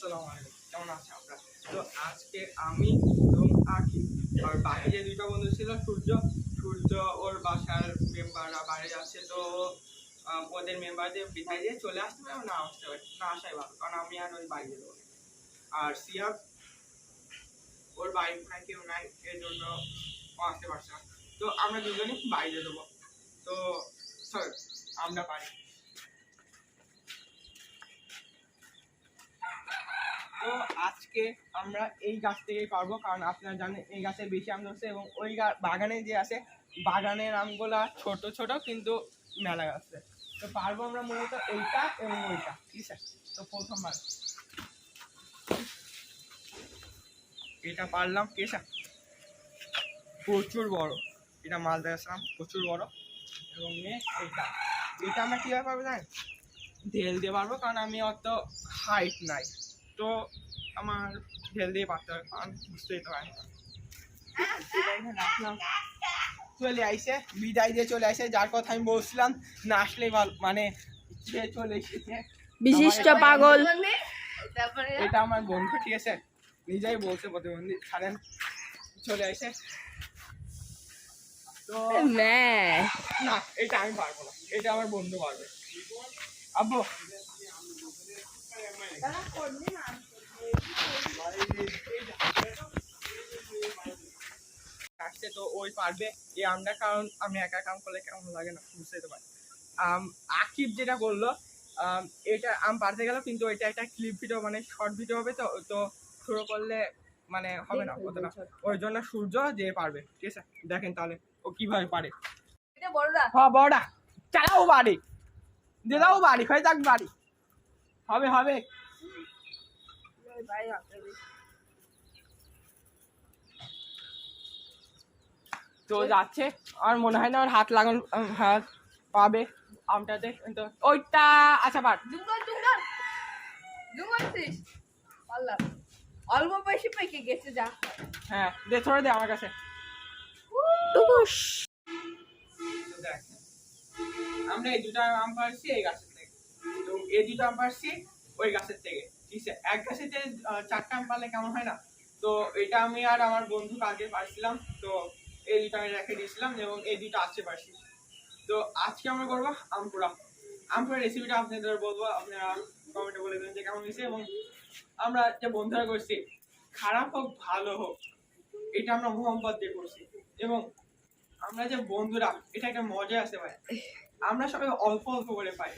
আসসালামু আলাইকুম, কেমন আছেন আপনারা? তো আজকে আমি এবং আকিব আর বাকি যে দুইটা বন্ধু ছিল সূর্য ওর বাসার মেম্বাররা বাইরে যাচ্ছে। তো ওদের মেম্বারদের বিদায় দিয়ে চলে আসতে পারে না আসতে পারে, না আসাই ভালো, কারণ আমি আর ওই বাইরে যাবো। আর সিয়াব ওর বাড়ি নাই, কেউ নাই, এর জন্য আসতে পারছে না। তো আমরা দুজনই বাইরে দেবো। তো চল আমরা পারি। তো আজকে আমরা এই গাছ থেকেই পারবো, কারণ আপনারা জানেন এই গাছে বেশি আম ধরছে এবং ওই বাগানে যে আছে বাগানের আমগুলা ছোট ছোট কিন্তু মেলা গাছে। তো পারবো আমরা মূলত এইটা এবং ওইটা, ঠিক আছে? তো প্রথমবার এটা পারলাম, ঠিক আছে? প্রচুর বড়, এটা মালদা গাছলাম, প্রচুর বড়। এবং এটা আমরা কীভাবে পারবো জানেন? ঢেল দিয়ে পারবো, কারণ আমি অত হাইট নাই, তো আমার ঢেল দিয়ে পারতে হবে, কারণ বুঝতেই তো পারি। চলে আইসে, বিদায় দিয়ে চলে আসে, যার কথা আমি বলছিলাম না আসলেই ভালো, মানে সে চলে এসেছে বিশিষ্ট পাগল। এটা আমার বন্ধু, ঠিক আছে? নিজেই বলছে প্রতিবন্ধী, ছাড়েন, চলে আসে। তো না, এটা আমি পারবো না, এটা আমার বন্ধু পারবে। আব্বু আসছে, তো ওই পারবে এই আমটা, কারণ আমি একা কাম করলে কেমন লাগে না, বুঝতে তো পারি। আকিব যেটা করলো, এটা আম পারতে গেল, কিন্তু এটা একটা ক্লিপ ভিডিও, মানে শর্ট ভিডিও হবে, তো তো শুরু করলে মানে হবে না কতটা, ওই জন্য সূর্য যে পারবে, ঠিক আছে? দেখেন তাহলে ও কিভাবে পারে। হ্যাঁ বড়টা চালাও, বাড়ি দিলাও, বাড়ি হয়ে যাক, বাড়ি হবে হবে। তো যাচ্ছে, আর মনে হয় না ওর হাত লাগানো, হাত পাবে আমটাতে, কিন্তু ওইটা আচ্ছা পার। অল্প বেশি পেকে গেছে, যা। হ্যাঁ দে, ছড়ে দে আমার কাছে। আমরা এই দুটো আম পারছি এই গাছের থেকে, এবং এই দুটো আম পারছি ওই গাছের থেকে, ঠিক আছে? এক গাছের থেকে চারটা আম পারলে কেমন হয় না? তো এটা আমি আর আমার বন্ধু কালকে পারছিলাম, তো এই দুটো আমি রেখে দিয়েছিলাম, এবং এই দুটো আজকে পারছি। তো আজকে আমরা করবো আমপুরা রেসিপিটা আপনাদের বলবো, আপনারা কমেন্টে বলে দেবেন যে কেমন হয়েছে। এবং আমরা যে বন্ধুরা করছি, খারাপ হোক ভালো হোক, এটা আমরা মোহাম্মত দিয়ে করছি। এবং আমরা যে বন্ধুরা, এটা একটা মজা আছে ভাই, আমরা সবাই অল্প অল্প করে পাই,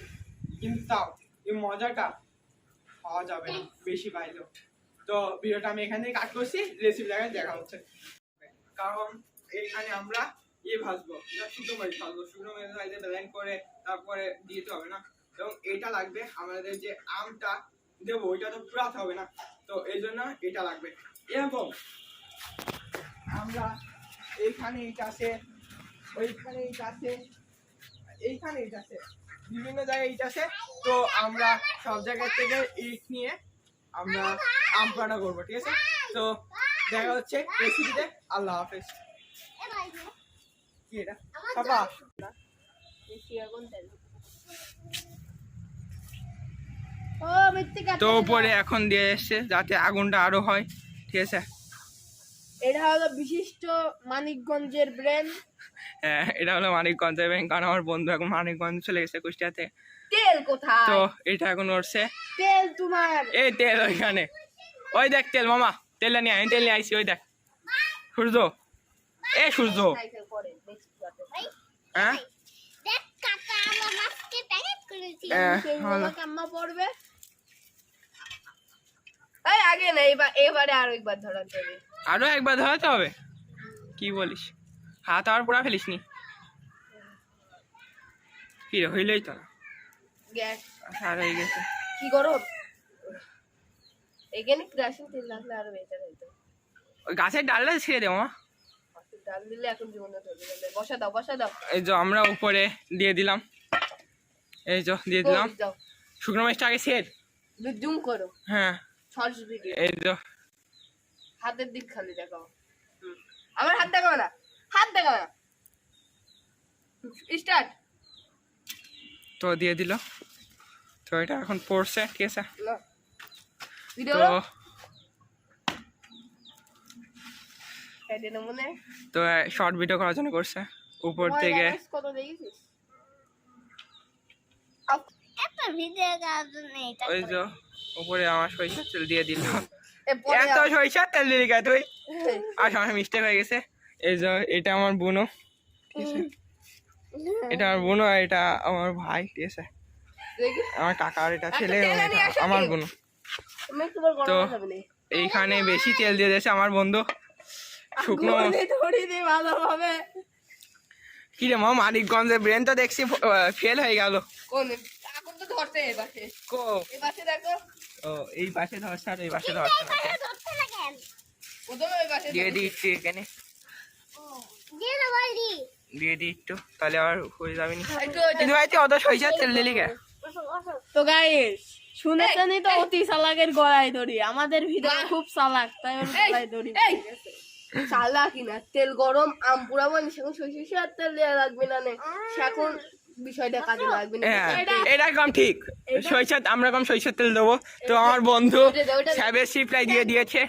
কিন্তু তাও এই মজাটা পাওয়া যাবে না বেশি পাইলেও। তো ভিডিওটা আমি এখান থেকে কাট করছি, রেসিপি জায়গায় দেখা হচ্ছে। কারণ এখানে আমরা ভাজবো, শুকনো মরিচ ভাজবো, শুকনো মরিচ ভাজতে ব্লেন্ড করে তারপরে দিতে হবে না। এবং এটা লাগবে, আমাদের যে আমটা দেবো ওইটা তো পুরাতে হবে না, তো এই জন্য এটা লাগবে। এরকম আমরা এইখানে ইট আছে, ওইখানে ইট আছে, এইখানে ইট আছে, বিভিন্ন জায়গায় ইট আছে। তো আমরা সব জায়গা থেকে ইট নিয়ে আমরা আম রান্না করবো, ঠিক আছে? তো দেখা হচ্ছে রেসিপিতে। আল্লাহ হাফেজ। কি এটা বাবা? তো উপরে এখন দিয়ে এসছে যাতে আগুনটা আরো হয়, ঠিক আছে? এটা হলো বিশিষ্ট মানিকগঞ্জের ব্র্যান্ড। হ্যাঁ, এটা হলো মানিকগঞ্জের ব্র্যান্ড, কারণ আমার বন্ধু এখন মানিকগঞ্জ চলে গেছে, কুষ্টিয়াতে। তেল কোথায়? তো এটা এখন উঠছে তেল তোমার, এই তেল ওইখানে, ওই দেখ তেল, মামা তেলটা নিয়ে আমি তেল নিয়ে আইসি, ওই দেখ সূর্য, এ সূর্য। হ্যাঁ পড়বে আগে না, এবারে আরো একবার ধরাতে হবে, আরো একবার ধরাতে হবে? কি বলিস, হাত আর পুরা ফেলিস নি? কি রে, হইলেই তো গ্যাস আর হয়ে গেছে। কি গরম, এখানে কেরোসিন তেল লাগলে আরো বেটার হতো। ওই গাছের ডালটা ছেড়ে দে মামা, ডাল দিলে এখন জীবনে ধরবে। বসা দাও বসা দাও। এই যে আমরা উপরে দিয়ে দিলাম, এই যে দিয়ে দিলাম শুকনো মরিচটা আগে সেট জুম করো। হ্যাঁ শর্টস ভিডিও, এই যে হাতের দিক খালি দেখাও, আমার হাত দেখাও না, হাত দেখাও না। স্টার্ট। তো দিয়ে দিল, তো এটা এখন পড়ছে, ঠিক আছে? ভিডিও তো কেটে নেবো না তো শর্ট ভিডিও করার জন্য করছে উপর থেকে। কত দেখেছিস একটা ভিডিও করার জন্য এটা ওই যে উপরে আমার সরিষার তেল দিয়ে দিল। এ পরে এত সরিষার তেল দিলি কে তুই? আর আমার মিস্টেক হয়ে গেছে। এই যে এটা আমার বোনও, ঠিক আছে, এটা আমার বোনও আর এটা আমার ভাই, ঠিক আছে, দেখি আমার কাকা আর এটা ছেলে তেল এবং আনি এটা আসো আমার কি? বোনও। তুমি তোমার তো গরম খাবে না এইখানে বেশি তেল দিয়ে দিয়েছে আমার বন্ধু। শুকনো ধরে দিয়ে ভালোভাবে কি রে মা, মানিকগঞ্জের ব্রেন তো দেখছি ফেল হয়ে গেল। কোন এখন তো ধরতে এই পাশে কো এই পাশে দেখো ও এই পাশে ধরছে আর এই পাশে ধরছে না। ধরতে লাগেন প্রথমে ওই পাশে দিয়ে দিচ্ছি এখানে, দিয়ে না বলি দিয়ে দিই একটু, তাহলে আর হয়ে যাবে না। একটু ওইটা কিন্তু ভাই তুই অত সরিষার তেল দিলি কে? তো গাইস শুনেছেনই তো অতি চালাকের গলায় দড়ি, আমাদের ভিডিও খুব চালাক তাই ওর গলায় দড়ি। এই চালা কিনা তেল গরম আম পুরাবো সেখন সরিষার তেল দেওয়া লাগবে না সেখন বিষয়টা কাজে লাগবে না হ্যাঁ এটা কম ঠিক, সরিষার আমরা কম সরিষার তেল দেবো। তো আমার বন্ধু স্যাবের রিপ্লাই দিয়ে দিয়েছে।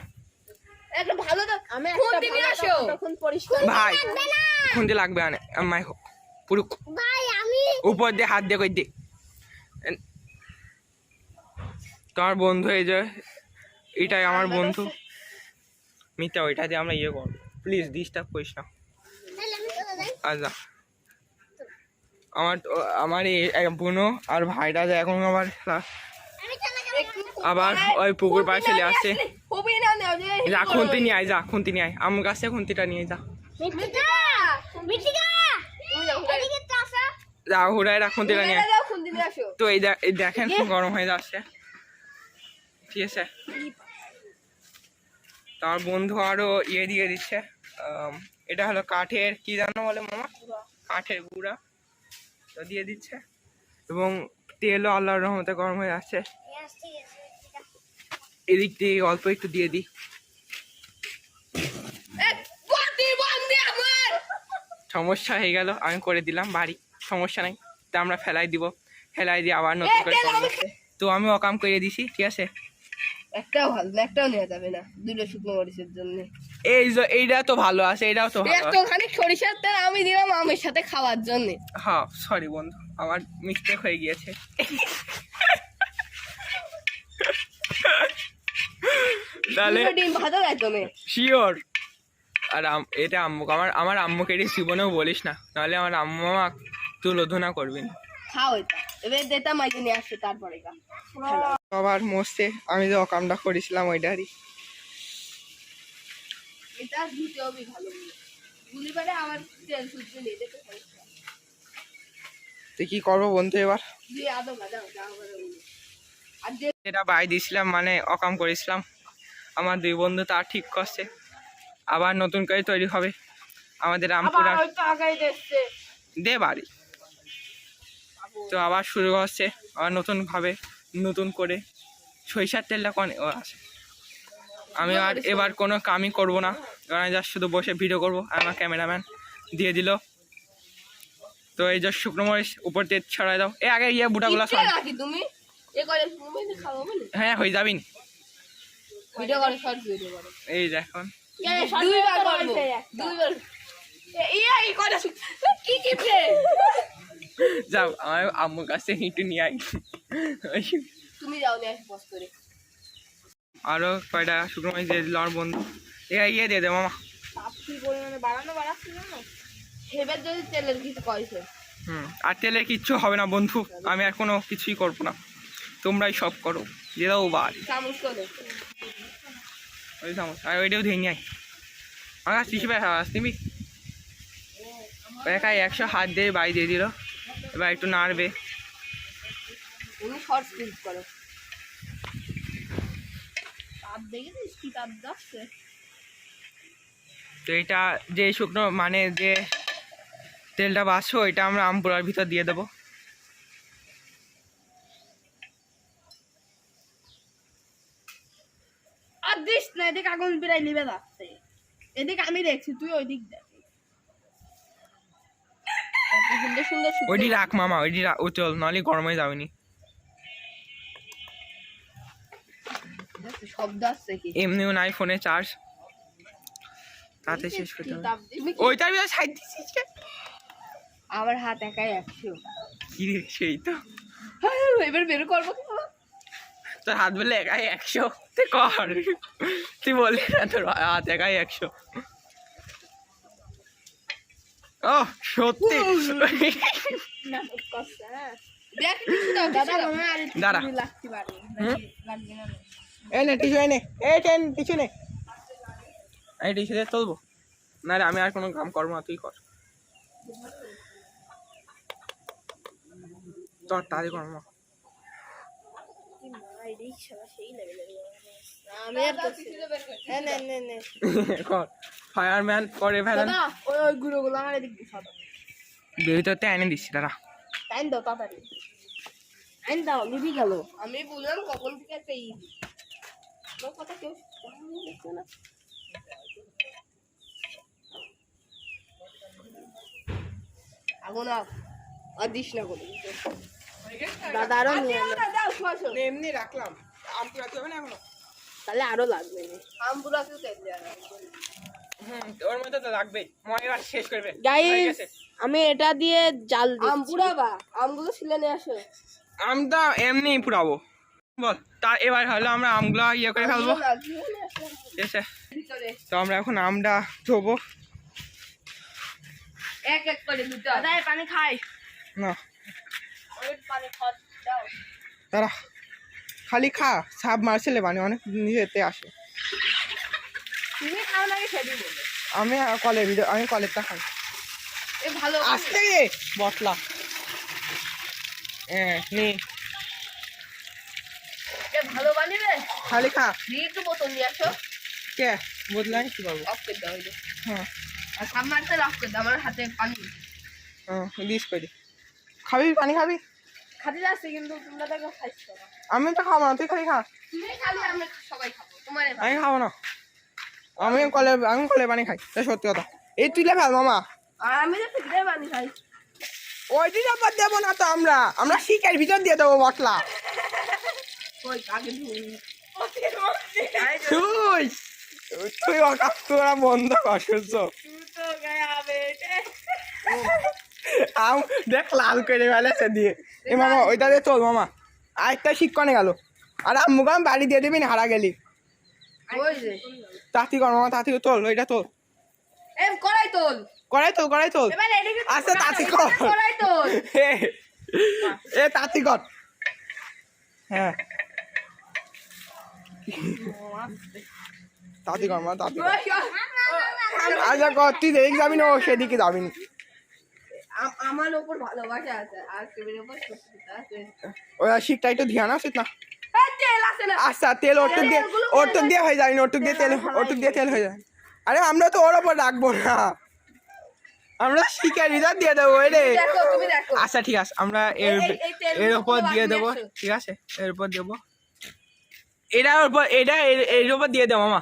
একটা ভালো তো আমি খুন্তি নিয়ে আসো তখন পরিষ্কার ভাই খুন্তি লাগবে আনে আমায় পুরো ভাই আমি উপর দিয়ে হাত দিয়ে কই দে। তোমার বন্ধু এই যে এটাই আমার বন্ধু মিতা, ওইটা দিয়ে আমরা ইয়ে করবো। প্লিজ ডিস্টার্ব করিস না। তাহলে আমি চলে যাই আচ্ছা আমার এই বোনও আর ভাইরা যে এখন আমি চলে গেলাম একটু আবার ওই পুকুর পাড়ে চলে আসছে। কবি না নাও যে যা খুন্তি নিয়ে আয়, যা খুন্তি নিয়ে আয়, আম গাছে খুন্তিটা নিয়ে যা। মিঠিকা মিঠিকা তুমি যাও এদিকে তো আসো যা হুড়াইরা খুন্তিটা নিয়ে আয়। যাও খুন্তি নিয়ে আসো তো এই দেখেন গরম হয়ে যাচ্ছে, ঠিক আছে। তার বন্ধু আরো ইয়ে দিয়ে দিচ্ছে, এটা হলো কাঠের কি জানো বলে মামা, কাঠের গুঁড়া, তো দিয়ে দিচ্ছে। এবং তেলও আল্লাহর রহমতে গরম হয়ে যাচ্ছে। ইয়েস ঠিক আছে এদিক দিয়ে অল্প একটু দিয়ে দিই। পাটি বান্ধে আমার সমস্যা হয়ে গেল, আমি করে দিলাম বাড়ি, সমস্যা নাই। তা আমরা ফেলাই দিব, ফেলাই দিয়ে আবার নতুন করে করবো। তো আমি অকাম করে দিছি, ঠিক আছে। একটাও ভালো না একটাও নেওয়া যাবে না দুটো শুকনো মরিচের জন্য এই যে এইটা তো ভালো আছে, এটাও তো ভালো আছে। একটুখানি সরিষার তেল আমি দিলাম আমের সাথে খাওয়ার জন্য হ্যাঁ সরি বন্ধু, আমার মিস্টেক হয়ে গিয়েছে। তাহলে দুটো ডিম ভাজা যায় তুমি শিওর। আর এটা আম্মু, আমার আম্মুকে এটি জীবনেও বলিস না, নাহলে আমার আম্মু আমার তুলোধনা করবি না। খাও এটা এবার দেতা মাইকে নিয়ে আসছে তারপরে গা আবার মস্তে আমি যে অকামটা করেছিলাম ওইটারই। এটা ধুতে হবে ভালো গুলি পারে আমার তেল সুদ্ধ নেই দেখে তো কি করবো বন্ধু এবার? দিয়ে আদো ভাজা যাও আর যে এটা বাই দিয়েছিলাম মানে অকাম করেছিলাম, আমার দুই বন্ধু তা ঠিক করছে, আবার নতুন করে তৈরি হবে আমাদের রামপুরা আগাই দেখছে দে বাড়ি। তো আবার শুরু হচ্ছে আবার নতুন ভাবে, নতুন করে সরিষার তেলটা কোন আছে। আমি আর এবার কোনো কামই করব না, কারণ আমি জাস্ট শুধু বসে ভিডিও করবো। আমার ক্যামেরাম্যান দিয়ে দিল। তো এই যে শুকনো মরিচ উপর দিয়ে ছড়াই দাও। এ আগে ইয়ে বুটাগুলো ইচ্ছে সব, রাখি তুমি এ করে তুমি খাবো বলে হ্যাঁ হয়ে যাবি। ভিডিও করে শর্ট ভিডিও করে এই দেখুন দুইবার করব দুইবার এই করে কি কি ফে যাও আমার আম্মুর কাছে একটু নিয়ে আই। তুমি যাও নিয়ে আসো পোস্ট করে আরো কয়টা শুকনো মরিচ দিয়ে দিল আমার বন্ধু। ইয়ে দিয়ে দে মামা। আপনি পরিমাণে বাড়াচ্ছি না হেবের যদি তেলের কিছু কইছে আর তেলের কিচ্ছু হবে না বন্ধু, আমি আর কোনো কিছুই করবো না, তোমরাই সব করো। দিয়ে দাও বাড়ি চামচ করে ওই চামচ, আর ওইটাও ধুয়ে নিয়ে আয়। আমার কাছে হিসেবে নিবি একাই 100 হাত দিয়ে বাড়ি দিয়ে দিল। এবার একটু নাড়বে। তুমি শর্ট ক্লিক করো তাপ দেখেছিস কি তাপ যাচ্ছে তো এটা যে শুকনো মানে যে তেলটা বাছছো এটা আমরা আমপুরার ভিতর দিয়ে দেবো। আর দিস না, এদিকে আগুন বিরাই নিবে যাচ্ছে, এদিকে আমি দেখছি তুই ওই দিক দেখ। সুন্দর সুন্দর ওইটি রাখ মামা, ওইটি ও চল, নাহলে গরম হয়ে যাবে নি। শব্দ আসছে কি? এমনিও নাই ফোনে চার্জ, তাতে শেষ করতে হবে। তুমি কি- ওইটার ভিতরে সাইড দিছিস কে? আমার হাত একাই 100। কি রে, সেই তো এবার বের করবো কি? তোর হাত বলে একাই 100, তুই কর, তুই বললি না তোর হাত একাই 100। ও সত্যি, দেখ টিস্যু দাও, দাদা টিস্যু দাও। মনে হয় আর একটু দাঁড়া। তুমি লাগতে পারে হুম? লাগবে না না। এই নে টিস্যু, এনে এই টেন টিস্যু নে, এই টিস্যু দিয়ে তুলবো না রে, আমি আর কোনো কাম করবো না, তুই কর। তোর তাড়ি কর মা। আমি আর করছি না। নে নে নে কর, ফায়ারম্যান করে ফেলেন। দাদা ওই গুঁড়োগুলো আমার এদিক দিয়ে সরাও। ভিতরতে এনে দিচ্ছি দাঁড়া। টাইম দাও তাড়াতাড়ি, টাইম দাও, নিবি গেল। আমি বললাম কখন থেকে একটা আমার কথা কেউ শুনছে না। আগুন আও, আর দিস না কোনো। দাদা আরো নিয়ে আনো। দাও শোষো। এমনি রাখলাম, আম পুরাতে হবে না এখনো। তাহলে আরো লাগবে। আমপুরা কেউ তেল দেওয়া না। ওর মধ্যে তো লাগবেই, ময়রা শেষ করবে। হয়ে গাইস গেছে। আমি এটা দিয়ে জাল দিচ্ছি। আমপুরা বা আমগুলো ছিলে নিয়ে আসো। আমটা এমনি পুরাবো। বল, তা এবার হলো আমরা আমগুলো ইয়ে করে ফেলবো, লাগিয়ে নিয়ে আসো ঠিক আছে? ভিতরে। তো আমরা এখন আমটা ধোবো। এক এক করে দুটো। দাদা এই পানি খাই। না ওই পানি খত দাও। তারা খালি খা, সাপ মারছিলে মানে অনেক নিজেতে আসে। তুমি খাও নাকি সেদিন বলে। আমি আমি কলেরটা খাই। এ ভালো আসতে রে বটলা, হ্যাঁ নে এ ভালো বানিবে। খালি খা। দিয়ে একটু বোতল নিয়ে আসো। কে বদলাই কি পারবো? অফ করে দাও ওই যে। হ্যাঁ আর সামনে অফ করে দাও, আমার হাতে পানি। হ্যাঁ দিস করি। খাবি পানি খাবি? খাতে যাচ্ছে কিন্তু তোমরা দেখো খাইছো না। আমি তো খাবো না, তুই খালি খা। তুমি খালি আমরা সবাই খাবো। তোমার আমি খাবো না, আমি কলে পানি খাই, এটা সত্যি কথা। এই তুই ফেল মামা, আর আমি তো ফিরে পানি খাই। ওই দিন আবার দেবো না তো, আমরা শিকের ভিতর দিয়ে দেবো বটলা। ওই আগে ধুই। তুই তুই অকাপ তোরা বন্ধ কর সূর্য। তো গায়ে হবে আম দেখ লাল করে ফেলেছে দিয়ে। এ মামা ওইটা দিয়ে চল মামা, আরেকটা শিক্ষণে গেল। আর আম্মুকে আমি বাড়ি দিয়ে দিবি না হারা গেলি। ওই যে তাঁতি কর মামা, তাঁতি তোল, ওইটা তোল, এ কড়াই তোল। করাই তোল। এবার এদিকে আচ্ছা তাঁতি কর, কড়াই তোল। এ তাঁতি কর। হ্যাঁ তাঁতি কর মা, তাঁতি কর। আচ্ছা কর, তুই দেখি যাবি না, ও সেদিকে যাবি না। আমার উপর ভালোবাসা আছে আর কেবের উপর শত্রুতা আছে। ওই শিকটা একটু ধ্যান আছে না। এই তেল আছে না। আচ্ছা তেল ওটুক দিয়ে হয়ে যায় না, ওটুক দিয়ে তেল হয়ে যায়। আরে আমরা তো ওর ওপর রাখবো না, আমরা শিকের ভিতর দিয়ে দেবো রে। দেখো তুমি দেখো। আচ্ছা ঠিক আছে, আমরা এই তেলগুলো এর উপর পুরো দিয়ে বানিয়ে দেবো, আসো। ঠিক আছে? এর উপর দেবো, এর উপর দিয়ে দেবো মামা,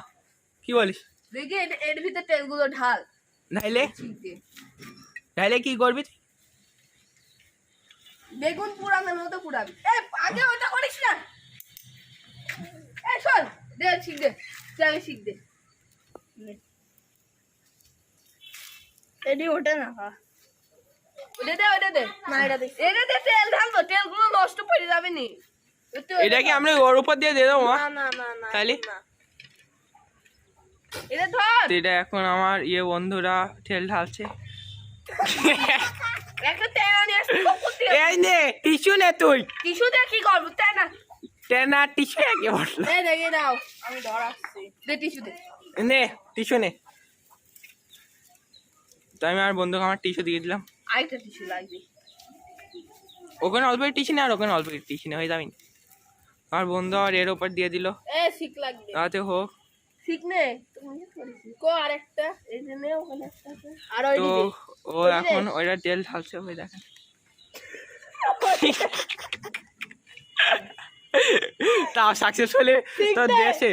কি বলিস? দেখি এর ভিতরে তেলগুলো ঢাল। নাইলে কি করবি? বেগুন পুরানোর মতো পুরাবি। এ আগে ওটা করিস না। এ শোন, দে শিখ দে, তেল শিখ দে। এডি ওঠে না। ওটা দে। না এটা দেখি। এটা দে, তেল ঢালবো, তেলগুলো নষ্ট করে যাবে নি। এটা কি আমরা ওর উপর দিয়ে দিয়ে দেবো মা? না না না না তাইলে না। এটা ধর। তো এটা এখন আমার বন্ধুরা তেল ঢালছে। একটা তেল নিয়ে আসতে কখন তেল। এই নে টিস্যু নে, তুই টিস্যু দিয়ে কি করবো তাই না? টেনা টিস্যু একে বসলো। এই দেখে দাও, আমি ধরাচ্ছি। দে টিস্যু দে। নে টিস্যু নে। তো আমি আর বন্ধুকে আমার টিস্যু দিয়ে দিলাম। আরেকটা টিস্যু লাগবে। ওখানে অল্প টিস্যু নে, আর ওখানে অল্প টিস্যু নে, হয়ে যাবে না? আমার বন্ধু আর এর উপর দিয়ে দিল, এ শিখ লাগবে। তাতে হোক। ঠিক নে। কো আরেকটা এই যে নে, ওখানে একটা আছে। আর ওই তো দিকে ও এখন ওইটা তেল ঢালছে, ওই দেখেন। তাও সাকসেসফুলি তো দিয়েছে,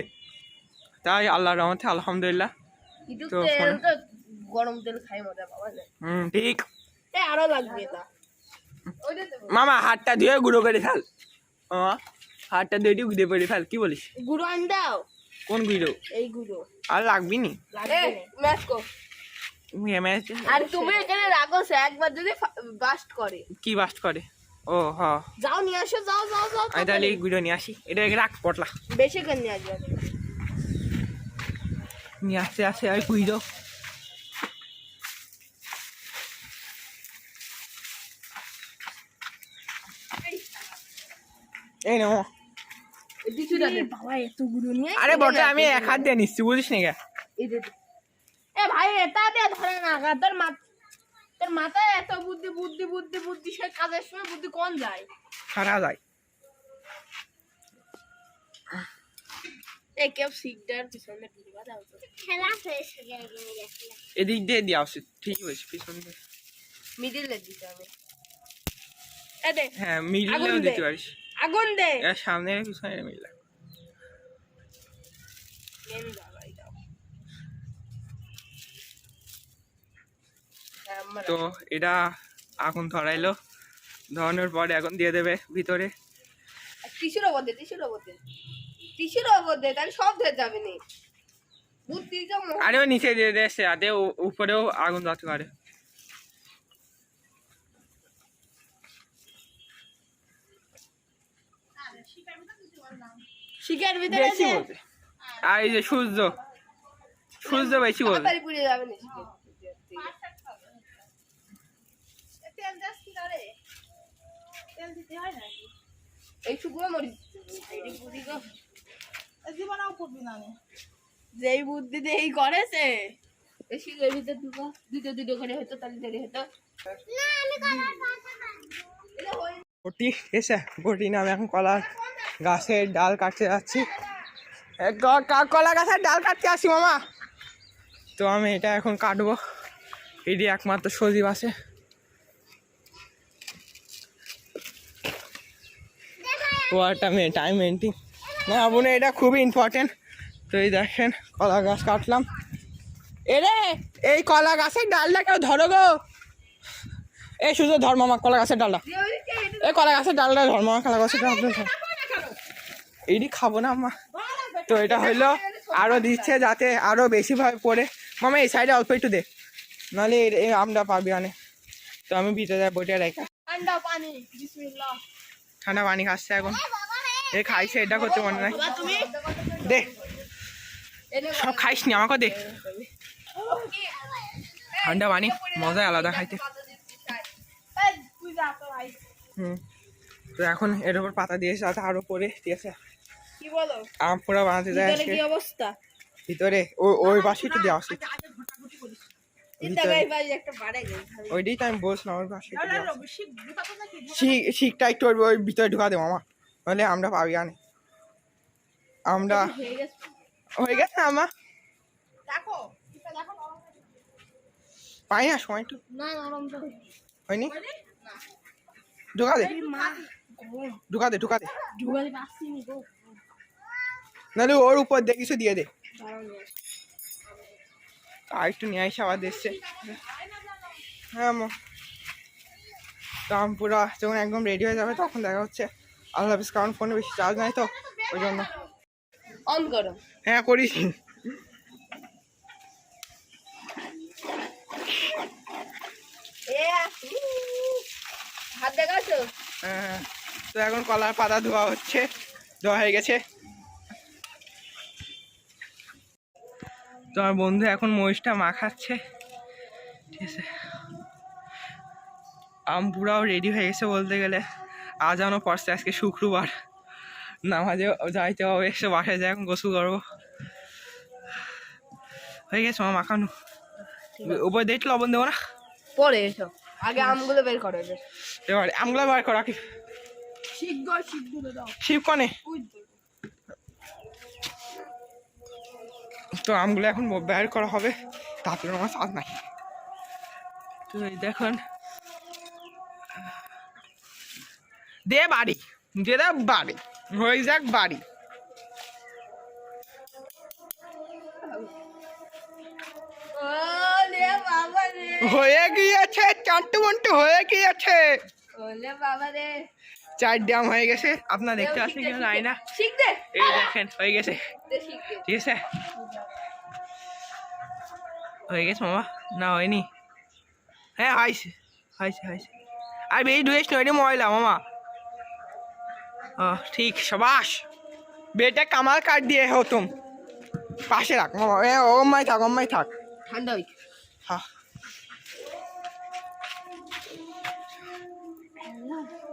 তাই আল্লাহর রহমতে আলহামদুলিল্লাহ। কিন্তু তো তেল তো গরম তেল খাই মজা পাওয়া যায়। ঠিক। এ আরো লাগবে তা। ওইটা দেবো। মামা হাতটা ধুয়ে গুঁড়ো করে ঢাল মামা, হাতটা দিয়ে ঘুরে পড়ে ফেল, কি বলিস? গুঁড়ো আন দাও, কোন গুঁড়ো? এই গুঁড়ো আর লাগবি নি লাগবে না। ম্যাচ কো। ম্যাচ আর তুমি এখানে রাখো, সে একবার যদি বাস্ট করে। কি বাস্ট করে? ও হ, যাও নিয়ে আসো, যাও যাও যাও। আমি তাহলে এই গুঁড়ো নিয়ে আসি, এটা রাখ পটলা বেশি করে নিয়ে আসবে। নিয়ে আসতে আসে আর গুঁড়ো। এই নে মামা। কিছুটা দে। বাবা এত গুঁড়ো নিয়ে আরে বটে আমি এক হাত দিয়ে নিচ্ছি, বুঝিস না কে? এই দে। এ ভাই এটা দিয়ে ধরে না, তোর মাথায় এত বুদ্ধি বুদ্ধি বুদ্ধি বুদ্ধি, সে কাজের সময় বুদ্ধি কোন যায়? সারা যায়। এ কেউ সিগদার পিছনে ঢুকবা দাও তো। খেলা শেষ হয়ে গেছে। এদিক দিয়ে দেওয়া উচিত, ঠিকই বলছিস, পিছন দিয়ে। মিডিলে দিতে হবে। এ দে হ্যাঁ মিডলেও আগুন দে। দিতে পারিস, আগুন দে। এর সামনে পিছনে মিডলে। মেন জ্বালাই দাও। তো এটা আগুন ধরাইলো, ধরানোর পরে এখন দিয়ে দেবে ভিতরে। টিস্যুর ওপর দে, টিস্যুর ওপর দে, টিস্যুর ওপর দে, তাহলে সব ধরে যাবে নি। বুদ্ধি জম। আরে ও নিচে দিয়ে দে, সে আদে উপরেও আগুন ধরতে পারে। শিকের ভিতরে বেশি দে। বলছে, আর এই যে সূর্য, সূর্য বেশি বলছে। তাড়াতাড়ি পুড়ে যাবে নি। তেল দাস কি করে? তেল দিতে হয় নাকি? এই শুকনো মরিচ এই বুদ্ধি গো। জীবনেও করবি না। যেই বুদ্ধি দিয়ে এই করেছে। বেশি এর ভিতর ঢুকো, দুটো করে হতো তাহলে দেরি হতো। না আমি কলার পাতা খাই। বটি এসে বটি না, আমি এখন কলা গাছের ডাল কাটতে যাচ্ছি। কলা গাছের ডাল কাটতে আসি মামা। তো আমি এটা এখন কাটবো, এটি একমাত্র সজীব আছে। ওয়াটা টাইম মেন্টিং না বোনে, এটা খুবই ইম্পর্টেন্ট। তো এই দেখেন কলা গাছ কাটলাম। এরে এই কলা গাছের ডালটা কেউ ধরো গো, এই শুধু ধর মামা কলা গাছের ডালটা, এই কলা গাছের ডালটা ধর মামা, কলা গাছের ডালটা ধর। এইটি খাবো না মা। তো এটা হইলো আরো দিচ্ছে যাতে আরো বেশি ভাবে পড়ে। মামা এই সাইডে অল্প একটু দে, নাহলে এই আমটা পাবি অনেক। তো আমি ভিতরে বইটা রেখা ঠান্ডা পানি, বিসমিল্লাহ। ঠান্ডা পানি খাচ্ছে এখন, এ খাইছে, এটা করতে মনে নাই। বাবা তুমি দে সব খাইস নি, আমাকে দে ঠান্ডা পানি, মজাই আলাদা খাইতে। এই তুই যা তো ভাই। তো এখন এর উপর পাতা দিয়েছে, যাতে আরো পরে ঠিক আছে। কি বলো? আম পুরা বানাতে যায় ভিতরে কি অবস্থা? ভিতরে ওই পাশে তো দেওয়া উচিত। চিন্তা গাই ভাই একটা বাড়ে গেল। ওইটাই তো আমি বলছিলাম, ওই পাশে শিকটা একটু ওই ভিতরে ঢুকা দেবো মামা, নাহলে আমরা পাবি আনে। আমরা হয়ে গেছে। হয়ে গেছে আমা, দেখো এটা দেখো নরম পাই না সময় একটু না, নরম তো হয়নি। ঢুকা দে, মা ঢুকা দে, ঢুকা দে, ঢুকাতে পারছি নি গো। নাহলে ওর উপর দিয়ে কিছু দিয়ে দে। আর একটু নিয়ে আসে আবার দেখছে। হ্যাঁ মা, তো আমি পুরো যখন একদম রেডি হয়ে যাবে তখন দেখা হচ্ছে। আল্লাহ হাফিজ, কারণ ফোনে বেশি চার্জ নাই তো ওই জন্য। অন করো। হ্যাঁ করিস। হাত দেখাছো? হ্যাঁ, তো এখন কলার পাতা ধোয়া হচ্ছে, ধোয়া হয়ে গেছে। তো আমার বন্ধু এখন মরিচটা মাখাচ্ছে, ঠিক আছে। আম পুরাও রেডি হয়ে গেছে বলতে গেলে। আজানও পড়ছে, আজকে শুক্রবার, নামাজে যাইতে হবে। এসে বাসায় যাই, এখন গোসল করবো। হয়ে গেছে আমার মাখানো। উপরে দেখলে লবণ দেবো না, পরে এসো, আগে আমগুলো বের করো। এবার আমগুলো বার করা কি শিখ দাও। শিব কনে। তো আমগুলো এখন বের করা হবে, তারপরে আমার স্বাদ নাই। তো এই দেখুন, দে বাড়ি, দে দা বাড়ি, হয়ে যাক বাড়ি। ওলে বাবা রে, হয়ে গিয়েছে, চান্টু মন্টু হয়ে গিয়েছে। ওলে বাবা রে, চারটে আম হয়ে গেছে, আপনার দেখতে পাচ্ছেন কিনা জানি না। শিখ দে এই দেখেন হয়ে গেছে, শিখ দে ঠিক আছে হয়ে গেছে মামা, না হয়নি? হ্যাঁ হয়েছে হয়েছে হয়েছে, আর বেশি ডুয়েস নয় রে ময়লা মামা। ও ঠিক, সবাস বেটা কামাল কাট দিয়ে হো তুম, পাশে রাখ মামা, এ ওমাই থাক ঠান্ডা হই হ্যাঁ।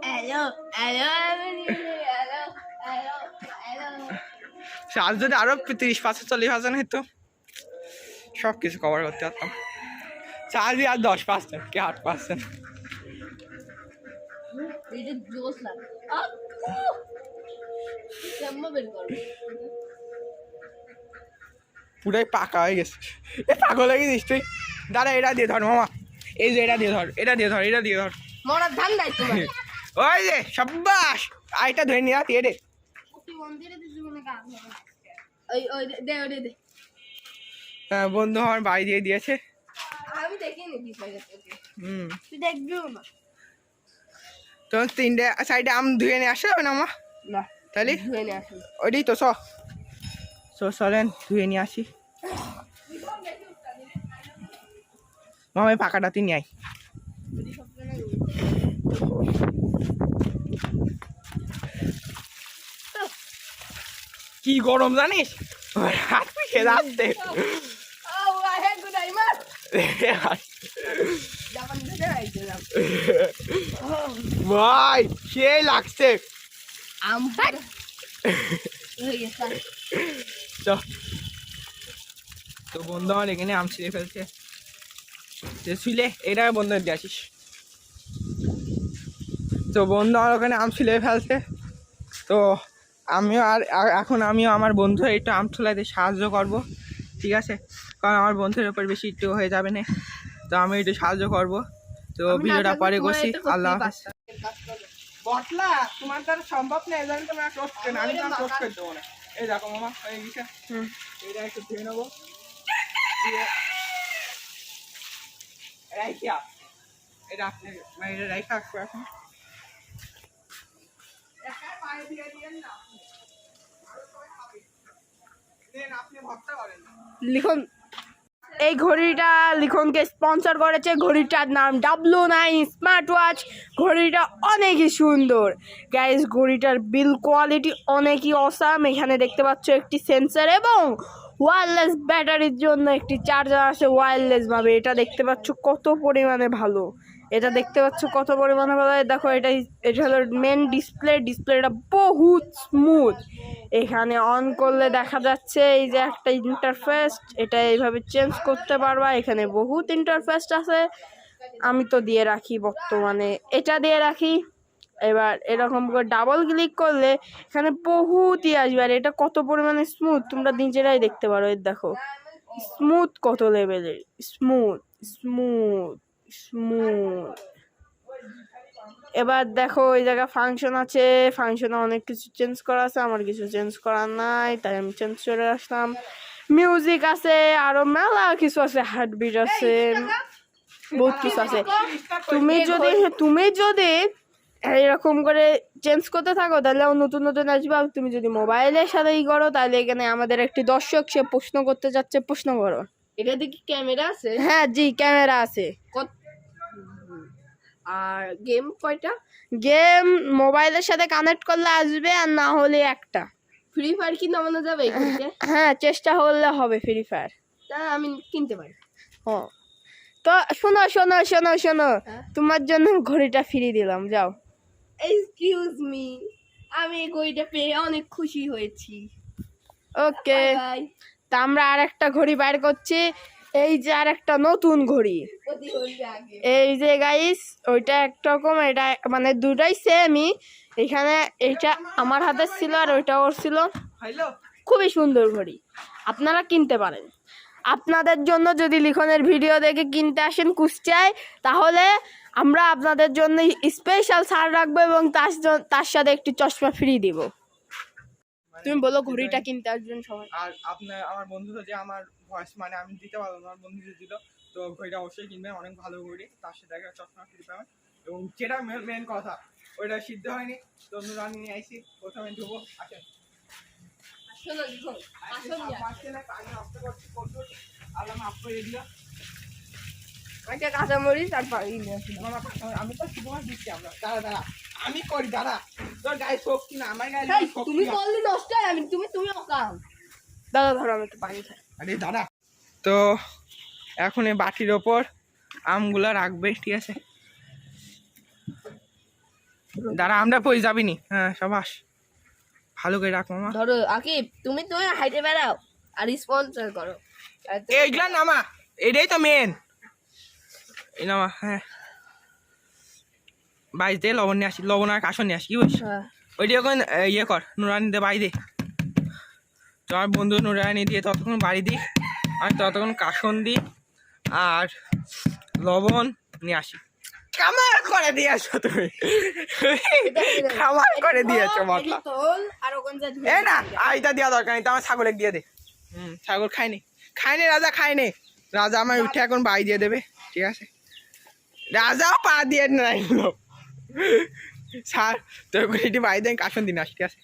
Hello hello hello hello hello আজ যদি আরো 30-40% হতো সব কিছু কভার করতে পারতাম। চার্জ আর 10% কি 8%। এটা জোস লাগে কেমন বের করবো পুরাই পাকা হয়ে গেছে, এ পাগল হয়ে গেছিস তুই। দাঁড়া এটা দিয়ে ধর মামা, এই যে এটা দিয়ে ধর মরার ধান নাই তোমার ওই যে সাব্বাস, আইটা ধরে নিয়ে রাতি রে। মন্দিরে দিছি মনে কাজ ওই ওই দে ওই দে হ্যাঁ বন্ধু আমার বাড়ি দিয়ে দিয়েছে। আমি দেখিনি বিষয়টা তোকে তুই দেখবিও না তো 3টে সাইডে আম ধুয়ে নিয়ে আসে হবে না মা? না তাহলে ধুয়ে নিয়ে আসুন ওইটাই তো চলেন ধুয়ে নিয়ে আসি। মামা পাকাটা তুই নিয়ে আয়। কি গরম জানিস, হাত পিছিয়ে যাচ্ছে। Oh, I had good aimer. Dapat bisa aja lah. ভাই সেই লাগছে। Ampun. Oh iya kan. তো বন্ধু আমার এখানে আম ছিঁড়ে ফেলছে, যে ছিলে এটা বন্ধু দিয়ে আসিস। তো বন্ধু আমার ওখানে আম ছিলে ফেলছে, তো আমিও এখন আমিও আমার বন্ধু একটু আম ছোলাতে সাহায্য করব, ঠিক আছে? কারণ আমার বন্ধুর উপর বেশি একটু হয়ে যাবে না, তো আমি একটু সাহায্য করব। তো ভিডিওটা পরে করছি, আল্লাহ হাফেজ। বটলা তোমার দ্বারা সম্ভব না, এজন্য তুমি আর টোস্ট কেন, আমি তোমার টোস্ট করে দেবো না। এই দেখো মামা হয়ে গেছে, এটা একটু ধুয়ে নেবো, রাইখা এটা আপনি এটা রাইখা আসবো এখন। লিখন এই ঘড়িটা লিখনকে স্পন্সর করেছে, ঘড়িটার নাম W9 স্মার্ট ওয়াচ। ঘড়িটা অনেকই সুন্দর গাইস, ঘড়িটার বিল কোয়ালিটি অনেকই অসাম। এখানে দেখতে পাচ্ছ একটি সেন্সর এবং ওয়্যারলেস ব্যাটারির জন্য একটি চার্জার আছে ওয়্যারলেস ভাবে। এটা দেখতে পাচ্ছ কত পরিমাণে ভালো, এটা দেখতে পাচ্ছ কত পরিমাণে ভালো। দেখো এটা হলো মেন ডিসপ্লেটা বহুত স্মুথ। এখানে অন করলে দেখা যাচ্ছে এই যে একটা ইন্টারফেস, এটা এইভাবে চেঞ্জ করতে পারবা। এখানে বহুত ইন্টারফেস আছে, আমি তো দিয়ে রাখি বর্তমানে এটা দিয়ে রাখি। এবার এরকম করে ডাবল ক্লিক করলে এখানে বহুতই আসবে, আর এটা কত পরিমাণে স্মুথ তোমরা নিজেরাই দেখতে পারো। এর দেখো স্মুথ কত লেভেলের, স্মুথ স্মুথ স্মুথ। এবার দেখো এই জায়গায় ফাংশন আছে, ফাংশনে অনেক কিছু চেঞ্জ করা আছে, আমার কিছু চেঞ্জ করার নাই তাই আমি চেঞ্জ করে আসলাম। মিউজিক আছে, আরো মেলা কিছু আছে, হার্টবিট আছে, বহুত কিছু আছে। তুমি যদি এরকম করে চেঞ্জ করতে থাকো তাহলে নতুন নতুন আসবে। আর তুমি যদি মোবাইলের সাথে ই করো তাহলে এখানে আমাদের একটি দর্শক সে প্রশ্ন করতে যাচ্ছে, প্রশ্ন করো। এটা দেখি ক্যামেরা আছে? হ্যাঁ জি ক্যামেরা আছে। আর গেম কয়টা? গেম মোবাইলের সাথে কানেক্ট করলে আসবে, আর না হলে একটা। ফ্রি ফায়ার কি নামানো যাবে এই ঘড়িতে? হ্যাঁ চেষ্টা করলে হবে ফ্রি ফায়ার। তা আমি কিনতে পারি? ও তো শোনো তোমার জন্য ঘড়িটা ফ্রি দিলাম, যাও। এক্সকিউজ মি, আমি এই ঘড়িটা পেয়ে অনেক খুশি হয়েছি। ওকে, বাই। তা আমরা আর একটা ঘড়ি বাইর করছি, এই যে আর একটা নতুন ঘড়ি। এই যে গাইস ওইটা একরকম, এটা মানে দুটাই সেমই। এখানে এইটা আমার হাতে ছিল আর ওইটা ওর ছিল। খুবই সুন্দর ঘড়ি, আপনারা কিনতে পারেন। আপনাদের জন্য যদি লিখনের ভিডিও দেখে কিনতে আসেন কুষ্টিয়ায়, তাহলে আমরা আপনাদের জন্য স্পেশাল ছাড় রাখবো এবং তার সাথে একটি চশমা ফ্রি দিব। তুমি বলো ঘড়িটা কিনতে আসবেন সবাই। আর আপনার আমার বন্ধু যে আমার ভয়েস মানে আমি দিতে পারবো না, আমার বন্ধু দিল, তো ঘড়িটা অবশ্যই কিনবেন, অনেক ভালো ঘড়ি, তার সাথে একটা চশমা ফ্রি পাবেন। এবং যেটা মেন কথা, ওইটা সিদ্ধ হয়নি, তো নুরানি নিয়ে আইছি, প্রথমে ধুবো। আসেন শোনো লিখন আসুন আল্লাহ মাফ করে দিও। একটা কাঁচামরিচ আর পানি নিয়ে আসুন। আমি তো শুধু মাছ দিচ্ছি আমরা, দাঁড়া আমি করি, দাঁড়া তোর গায়ে শক্তি না, আমার গায়ে এই, শক্তি তুমি না। করলে নষ্ট হয় আমি তুমি অকাম। দাদা ধরো আমি একটু পানি খাই। আরে দাদা, তো এখন এই বাটির ওপর আমগুলা রাখবে, ঠিক আছে? দাঁড়া, আমরা পই যাবিনি। হ্যাঁ সবাস, ভালো করে রাখ মামা। ধরো আকিব, তুমি হাইটে বেড়াও আর স্পন্সর করো। এইগুলা নামা, এটাই তো মেন। এই নামা, হ্যাঁ বাইশ দে, লবণ নিয়ে আসি, লবণ আর কাশন নিয়ে আসি, কি বলিস? হ্যাঁ ওইটি এখন ইয়ে কর, নুরানি দে বাড়ি দে। তোমার বন্ধু নুরানি দিয়ে ততক্ষণ বাড়ি দিই, আমি ততক্ষণ কাশন দিই আর লবণ নিয়ে আসি। কামার করে দিয়ে আসো তুমি, কামার করে দিয়েছো মশলা। তোল আর ওখান এ না, আইটা দেওয়া দরকার নেই, তো আমার ছাগলের দিয়ে দে। ছাগল খায়নি, রাজা খায়নি। রাজা আমার উঠে এখন বাড়ি দিয়ে দেবে, ঠিক আছে? রাজাও পা দিয়ে নাই স্যার, তো এটি বাড়ি দিয়ে কাশন দিন আসি, ঠিক আছে?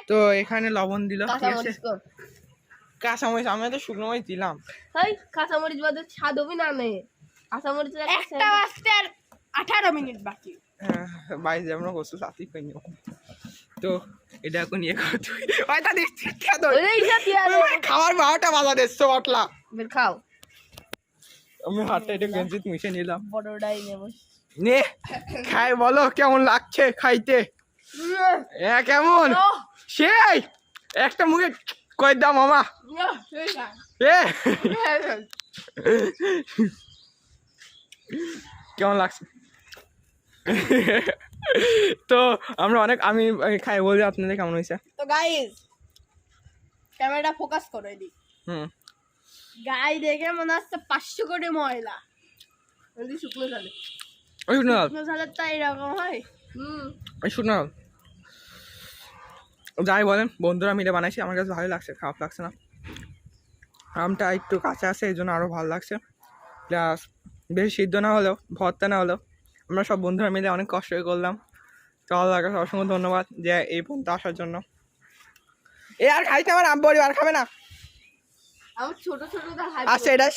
তো এখানে লবণ দিল, ঠিক আছে? কাঁচামরিচ কর। কাঁচামরিচ আমি তো শুকনো মরিচ দিলাম। এই কাঁচামরিচ বাদে স্বাদ হবে না নে। কাঁচামরিচ একটা বাজতে আর 18 মিনিট বাকি। বাইরে যে আমরা গোসল সাথী করিনি। তো এটা এখন ইয়ে কর তুই, ওইটা দেখছি খেতো খাওয়ার 12টা বাজা দেখছো বটলা। বের খাও। আমি হাতটা একটু গেঞ্জিত মিশে নিলাম। বড়টাই নেব। নে খাই, বলো কেমন লাগছে খাইতে? কেমন সেই একটা মুখে কই দাও মামা। এ কেমন লাগছে? তো আমরা আমি খাই বলি, আপনাদের কেমন হয়েছে? তো গাইস ক্যামেরাটা ফোকাস করো এদিক। গাই দেখে মনে হচ্ছে 500 কোটি ময়লা। ওই শুকনো ঝালে, ওই শুকনো শুকনো ঝালের তো এরকম হয়। ওই শুকনো যাই বলেন, বন্ধুরা মিলে বানাইছি, আমার কাছে ভালো লাগছে, খারাপ লাগছে না। আমটা একটু কাঁচা আছে, এই জন্য আরও ভালো লাগছে। প্লাস বেশি সিদ্ধ না হলেও, ভর্তা না হলেও, আমরা সব বন্ধুরা মিলে অনেক কষ্ট করলাম। তো আল্লাহর কাছে অসংখ্য ধন্যবাদ যে এই পর্যন্ত আসার জন্য। এ আর খাইতে আমার আব্বু আর খাবে না। আমার ছোট ছোট আচ্ছা, এটা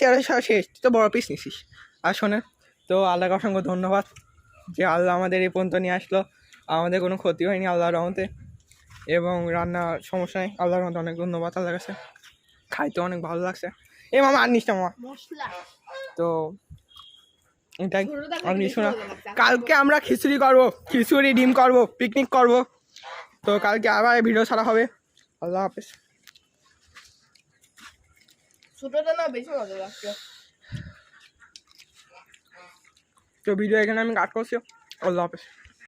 শেষ, তুই তো বড় পিস নিছিস। আর শোনেন, তো আল্লাহকে অসংখ্য ধন্যবাদ যে আল্লাহ আমাদের এই পর্যন্ত নিয়ে আসলো, আমাদের কোনো ক্ষতি হয়নি আল্লাহর রহমতে, এবং রান্নার সমস্যা নেই, আল্লাহর রহমতে অনেক ধন্যবাদ আল্লাহর কাছে। খাইতে অনেক ভালো লাগছে। এ মামা আর নিস না মামা। মশলা তো এটাই, আর কিছু না। কালকে আমরা খিচুড়ি করবো, খিচুড়ি ডিম করবো, পিকনিক করবো। তো কালকে আবার ভিডিও ছাড়া হবে। আল্লাহ হাফেজ। ছোটটা না বেশি মজা লাগছে। তো ভিডিও এখানে আমি কাট করছি। আল্লাহ হাফেজ।